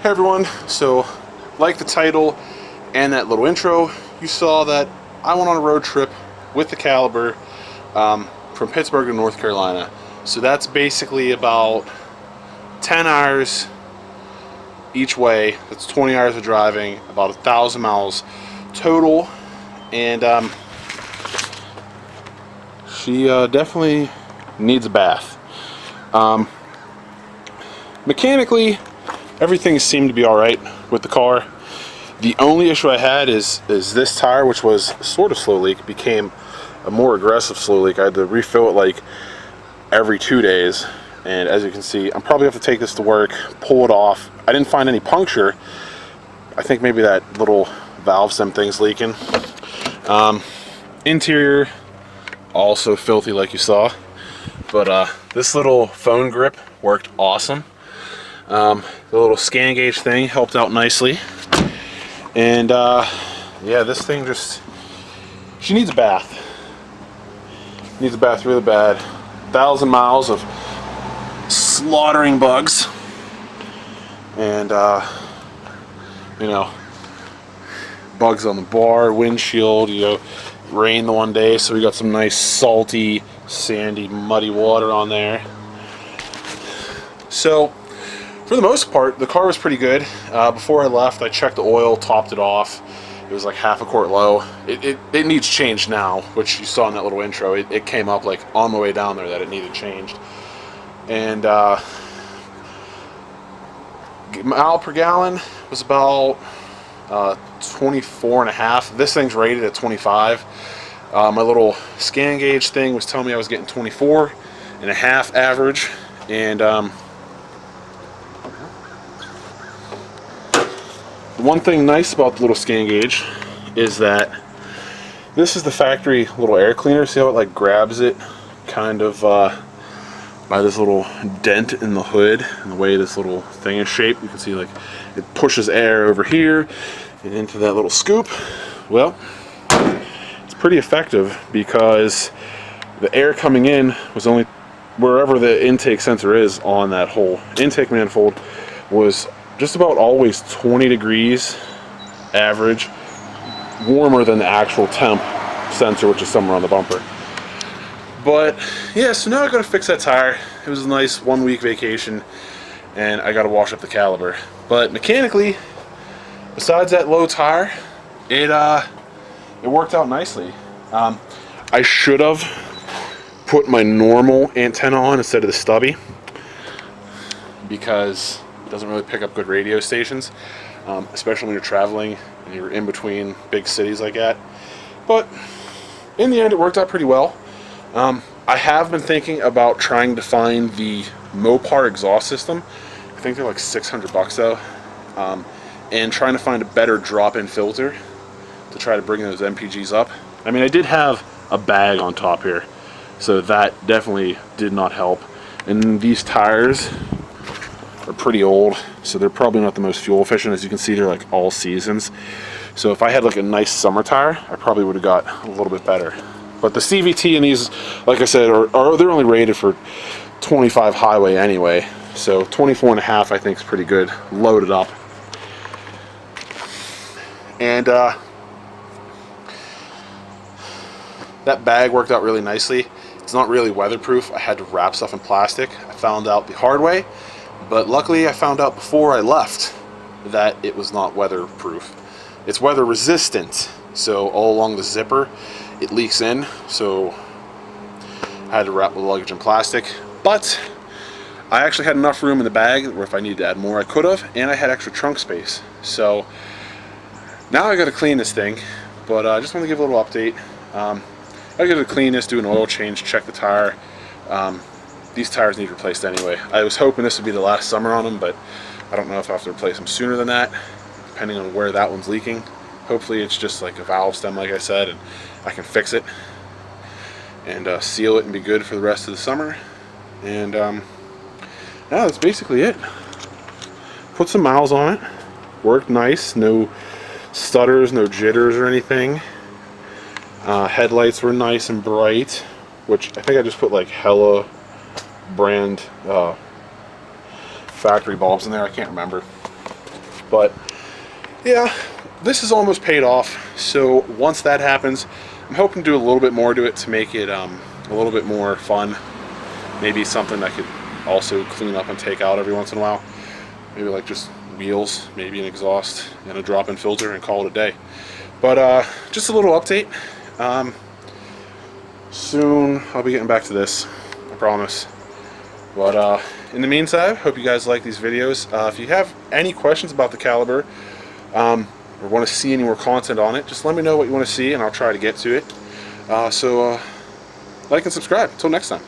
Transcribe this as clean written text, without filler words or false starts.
Hey everyone, so like the title and that little intro, you saw that I went on a road trip with the Caliber from Pittsburgh to North Carolina. So that's basically about 10 hours each way. That's 20 hours of driving, about 1,000 miles total. And she definitely needs a bath. Mechanically, everything seemed to be alright with the car. The only issue I had is this tire, which was sort of slow leak, became a more aggressive slow leak. I had to refill it like every 2 days, and as you can see, I'm probably have to take this to work, pull it off. I didn't find any puncture. I think maybe that little valve stem thing's leaking. Interior, also filthy like you saw, but this little phone grip worked awesome. The little scan gauge thing helped out nicely, and yeah, this thing she needs a bath. Needs a bath really bad. 1,000 miles of slaughtering bugs, and you know, bugs on the bar, windshield. You know, rained the one day, so we got some nice salty, sandy, muddy water on there. So for the most part, the car was pretty good. Before I left, I checked the oil, topped it off. It was like half a quart low. It needs change now, which you saw in that little intro. It came up like on my way down there that it needed changed. And mile per gallon was about 24.5. This thing's rated at 25. My little scan gauge thing was telling me I was getting 24.5 average, and one thing nice about the little scan gauge is that this is the factory little air cleaner. See how it like grabs it kind of by this little dent in the hood, and the way this little thing is shaped. You can see like it pushes air over here and into that little scoop. Well, it's pretty effective because the air coming in was only wherever the intake sensor is on that whole intake manifold was just about always 20 degrees average warmer than the actual temp sensor, which is somewhere on the bumper. But yeah, so now I gotta fix that tire. It was a nice 1 week vacation, and I gotta wash up the Caliber. But mechanically, besides that low tire, it worked out nicely. I should have put my normal antenna on instead of the stubby, because doesn't really pick up good radio stations, especially when you're traveling and you're in between big cities like that. But in the end, it worked out pretty well. I have been thinking about trying to find the Mopar exhaust system. I think they're like $600 though, and trying to find a better drop-in filter to try to bring those MPGs up. I mean, I did have a bag on top here, so that definitely did not help. And these tires are pretty old, so they're probably not the most fuel efficient. As you can see, they're like all seasons. So if I had like a nice summer tire, I probably would have got a little bit better. But the CVT in these, like I said, they're only rated for 25 highway anyway. So 24.5 I think is pretty good, loaded up. And that bag worked out really nicely. It's not really weatherproof. I had to wrap stuff in plastic. I found out the hard way. But luckily I found out before I left that it was not weatherproof. It's weather resistant, so all along the zipper it leaks in, so I had to wrap the luggage in plastic. But I actually had enough room in the bag where if I needed to add more I could have, and I had extra trunk space. So now I got to clean this thing, but I just want to give a little update. I got to clean this, do an oil change, check the tire. These tires need replaced anyway. I was hoping this would be the last summer on them, but I don't know if I have to replace them sooner than that, depending on where that one's leaking. Hopefully it's just like a valve stem, like I said, and I can fix it and seal it and be good for the rest of the summer. And yeah, that's basically it. Put some miles on it. Worked nice. No stutters, no jitters or anything. Headlights were nice and bright, which I think I just put like Hella brand factory bulbs in there. I can't remember. But yeah, this is almost paid off. So once that happens, I'm hoping to do a little bit more to it to make it a little bit more fun. Maybe something I could also clean up and take out every once in a while. Maybe like just wheels, maybe an exhaust, and a drop-in filter, and call it a day. But just a little update. Soon I'll be getting back to this, I promise. But in the meantime, hope you guys like these videos. If you have any questions about the Caliber, or want to see any more content on it, just let me know what you want to see and I'll try to get to it. So like and subscribe. Until next time.